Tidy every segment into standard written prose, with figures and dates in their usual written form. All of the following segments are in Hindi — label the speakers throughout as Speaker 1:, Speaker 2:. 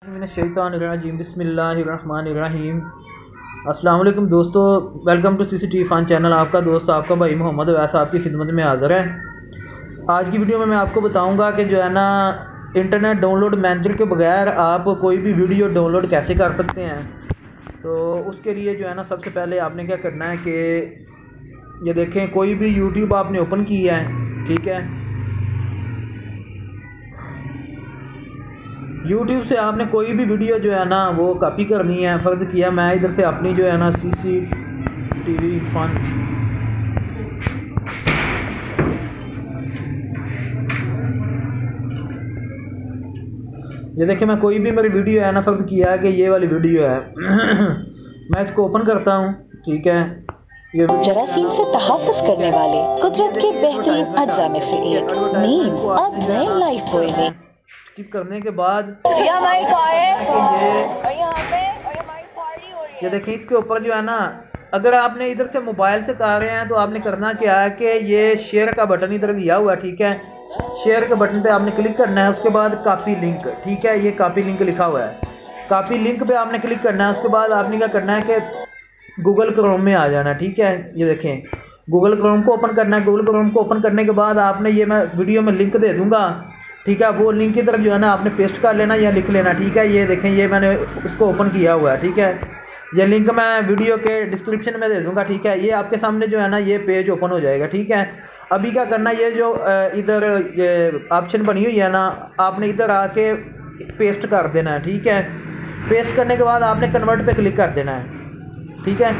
Speaker 1: शैतानिर्रजीम बिस्मिल्लाहिर्रहमानिर्रहीम। अस्सलाम वालेकुम दोस्तों, welcome to CCTV fun channel. आपका दोस्त आपका भाई मोहम्मद वैसा आपकी खिदमत में हाज़िर है। आज की वीडियो में मैं आपको बताऊंगा कि जो है ना इंटरनेट डाउनलोड मैनेजर के बगैर आप कोई भी वीडियो डाउनलोड कैसे कर सकते हैं। तो उसके लिए जो है ना सबसे पहले आपने क्या करना है कि ये देखें, कोई भी यूट्यूब आपने ओपन किया है, ठीक है। यूट्यूब से आपने कोई भी वीडियो जो है ना वो कॉपी करनी है। फ़र्ज़ किया मैं इधर से अपनी जो है ना सीसीटीवी फ़न ये देखिए, मैं कोई भी मेरी वीडियो है ना, फ़र्ज़ किया है कि ये वाली वीडियो है मैं इसको ओपन करता हूँ, ठीक है। ये
Speaker 2: जरासीम से तहफ़्फ़ुज़ करने वाले कुदरत के बेहतरीन अज्जा में से एक नीम अब नए लाइफ बॉय में
Speaker 1: स्किप करने के बाद ये देखिए, इसके ऊपर जो है ना, अगर आपने इधर से मोबाइल से कर रहे हैं तो आपने करना क्या है कि ये शेयर का बटन इधर दिया हुआ है, ठीक है। शेयर के बटन पे आपने क्लिक करना है। उसके बाद कॉपी लिंक, ठीक है, ये कॉपी लिंक लिखा हुआ है। कॉपी लिंक पे आपने क्लिक करना है। उसके बाद आपने क्या करना है कि गूगल क्रोम में आ जाना है, ठीक है। ये देखें, गूगल क्रोम को ओपन करना है। गूगल क्रोम को ओपन करने के बाद आपने ये, मैं वीडियो में लिंक दे दूँगा, ठीक है, वो लिंक की तरफ जो है ना आपने पेस्ट कर लेना या लिख लेना, ठीक है। ये देखें, ये मैंने उसको ओपन किया हुआ है, ठीक है। ये लिंक मैं वीडियो के डिस्क्रिप्शन में दे दूंगा, ठीक है। ये आपके सामने जो है ना ये पेज ओपन हो जाएगा, ठीक है। अभी क्या करना है, ये जो इधर ये ऑप्शन बनी हुई है ना, आपने इधर आके पेस्ट कर देना है, ठीक है। पेस्ट करने के बाद आपने कन्वर्ट पे क्लिक कर देना है, ठीक है।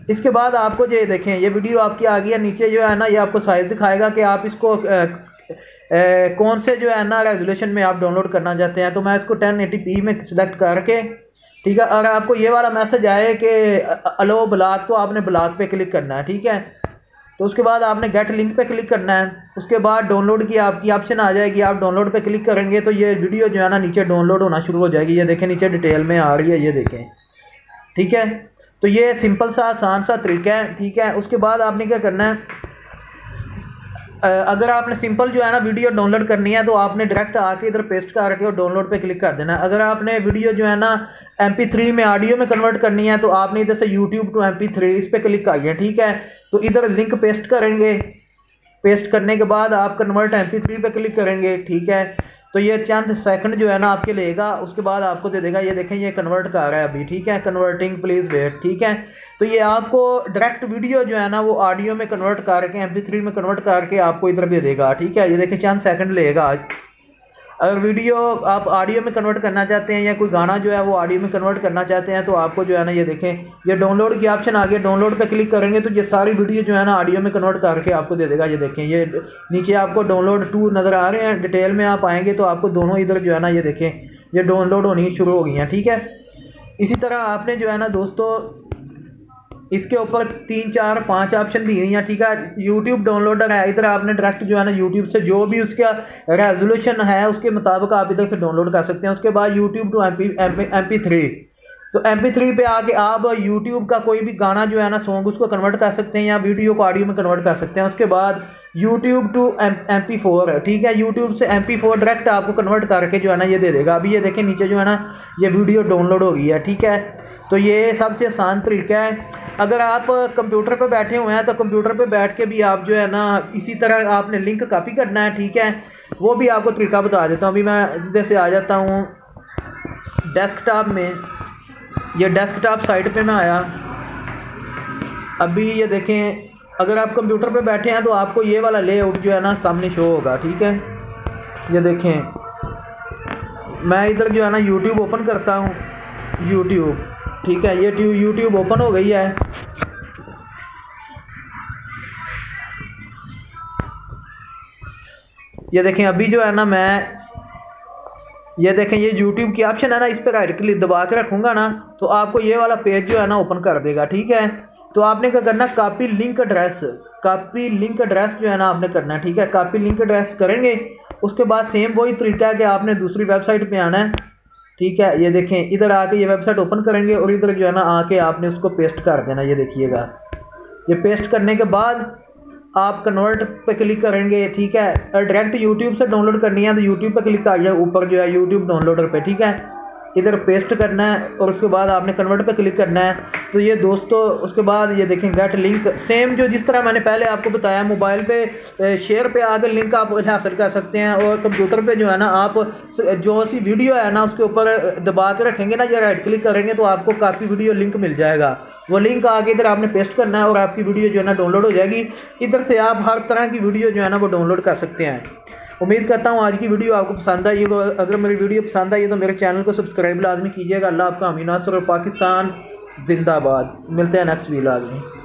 Speaker 1: इसके बाद आपको ये देखें, ये वीडियो आपकी आ गई है। नीचे जो है ना ये आपको साइज़ दिखाएगा कि आप इसको कौन से जो है ना रेजोल्यूशन में आप डाउनलोड करना चाहते हैं। तो मैं इसको 1080p में सिलेक्ट करके, ठीक है। अगर आपको ये वाला मैसेज आए कि अलो ब्लॉक, तो आपने ब्लॉक पे क्लिक करना है, ठीक है। तो उसके बाद आपने गेट लिंक पे क्लिक करना है। उसके बाद डाउनलोड की आपकी ऑप्शन आ जाएगी। आप डाउनलोड पे क्लिक करेंगे तो ये वीडियो जो है ना नीचे डाउनलोड होना शुरू हो जाएगी। ये देखें, नीचे डिटेल में आ रही है, ये देखें, ठीक है। तो ये सिंपल सा आसान सा तरीका है, ठीक है। उसके बाद आपने क्या करना है, अगर आपने सिंपल जो है ना वीडियो डाउनलोड करनी है तो आपने डायरेक्ट आके इधर पेस्ट करके और डाउनलोड पे क्लिक कर देना है। अगर आपने वीडियो जो है ना MP3 में ऑडियो में कन्वर्ट करनी है तो आपने इधर से YouTube टू MP3 इस पे क्लिक करिए, ठीक है। तो इधर लिंक पेस्ट करेंगे। पेस्ट करने के बाद आप कन्वर्ट MP3 पे क्लिक करेंगे, ठीक है। तो ये चंद सेकंड जो है ना आपके लेगा। उसके बाद आपको दे देगा, ये देखें, ये कन्वर्ट कर रहा है अभी, ठीक है। कन्वर्टिंग प्लीज़ वेट, ठीक है। तो ये आपको डायरेक्ट वीडियो जो है ना वो ऑडियो में कन्वर्ट करके MP3 में कन्वर्ट करके आपको इधर दे देगा, ठीक है। ये देखें, चंद सेकंड लेगा। अगर वीडियो आप ऑडियो में कन्वर्ट करना चाहते हैं या कोई गाना जो है वो ऑडियो में कन्वर्ट करना चाहते हैं तो आपको जो है ना ये देखें, ये डाउनलोड की ऑप्शन आ गया। डाउनलोड पे क्लिक करेंगे तो ये सारी वीडियो जो है ना ऑडियो में कन्वर्ट करके आपको दे देगा। ये देखें, ये नीचे आपको डाउनलोड 2 नज़र आ रहे हैं। डिटेल में आप आएंगे तो आपको दोनों इधर जो है ना ये देखें, ये डाउनलोड होनी शुरू हो गई हैं, ठीक है। इसी तरह आपने जो है ना दोस्तों इसके ऊपर 3 4 5 ऑप्शन दी हुई हैं, ठीक है। यूट्यूब डाउनलोडर है, इधर आपने डायरेक्ट जो है ना यूट्यूब से जो भी उसका रेजोल्यूशन है उसके मुताबिक आप इधर से डाउनलोड कर सकते हैं। उसके बाद यूट्यूब टू MP3, तो MP3 पे आके आप यूट्यूब का कोई भी गाना जो है ना सॉन्ग उसको कन्वर्ट कर सकते हैं या वीडियो को ऑडियो में कन्वर्ट कर सकते हैं। उसके बाद यूट्यूब टू MP4, ठीक है। यूट्यूब से MP4 डायरेक्ट आपको कन्वर्ट करके जो है ना ये दे देगा। अभी ये देखें, नीचे जो है ना ये वीडियो डाउनलोड हो गई है, ठीक है। तो ये सबसे आसान तरीका है। अगर आप कंप्यूटर पे बैठे हुए हैं तो कंप्यूटर पे बैठ के भी आप जो है ना इसी तरह आपने लिंक कॉपी करना है, ठीक है। वो भी आपको तरीका बता देता हूँ। अभी मैं इधर से आ जाता हूँ डेस्कटॉप में। ये डेस्कटॉप साइट पे मैं आया। अभी ये देखें, अगर आप कंप्यूटर पे बैठे हैं तो आपको ये वाला लेआउट जो है ना सामने शो होगा, ठीक है। ये देखें, मैं इधर जो है ना यूट्यूब ओपन करता हूँ, यूट्यूब, ठीक है। ये यूट्यूब ओपन हो गई है। ये देखें, अभी जो है ना मैं ये देखें, ये यूट्यूब की ऑप्शन है ना, इस पर राइट क्लिक दबा के रखूँगा ना तो आपको ये वाला पेज जो है ना ओपन कर देगा, ठीक है। तो आपने क्या करना, copy link address, copy link address जो है ना आपने करना है, ठीक है। कॉपी लिंक एड्रेस करेंगे। उसके बाद सेम वही तरीका है कि आपने दूसरी वेबसाइट पे आना है, ठीक है। ये देखें, इधर आके ये वेबसाइट ओपन करेंगे और इधर जो है ना आके आपने उसको पेस्ट कर देना। ये देखिएगा, ये पेस्ट करने के बाद आप कन्वर्ट पे क्लिक करेंगे, ठीक है। डायरेक्ट यूट्यूब से डाउनलोड करनी है तो यूट्यूब पे क्लिक करिए, ऊपर जो है यूट्यूब डाउनलोडर पे, ठीक है। इधर पेस्ट करना है और उसके बाद आपने कन्वर्ट पे क्लिक करना है। तो ये दोस्तों उसके बाद ये देखें गेट लिंक, सेम जो जिस तरह मैंने पहले आपको बताया, मोबाइल पे शेयर पे आकर लिंक आप हासिल कर सकते हैं, और कंप्यूटर पे जो है ना आप जो सी वीडियो है ना उसके ऊपर दबा के रखेंगे ना या राइट क्लिक करेंगे तो आपको काफ़ी वीडियो लिंक मिल जाएगा। वो लिंक आगे इधर आपने पेस्ट करना है और आपकी वीडियो जो है ना डाउनलोड हो जाएगी। इधर से आप हर तरह की वीडियो जो है ना वो डाउनलोड कर सकते हैं। उम्मीद करता हूँ आज की वीडियो आपको पसंद आई। अगर मेरी वीडियो पसंद आई तो मेरे चैनल को सब्सक्राइब लाजमी कीजिएगा। अल्लाह आपका हमी नासर और पाकिस्तान जिंदाबाद। मिलते हैं नेक्स्ट वीडियो में।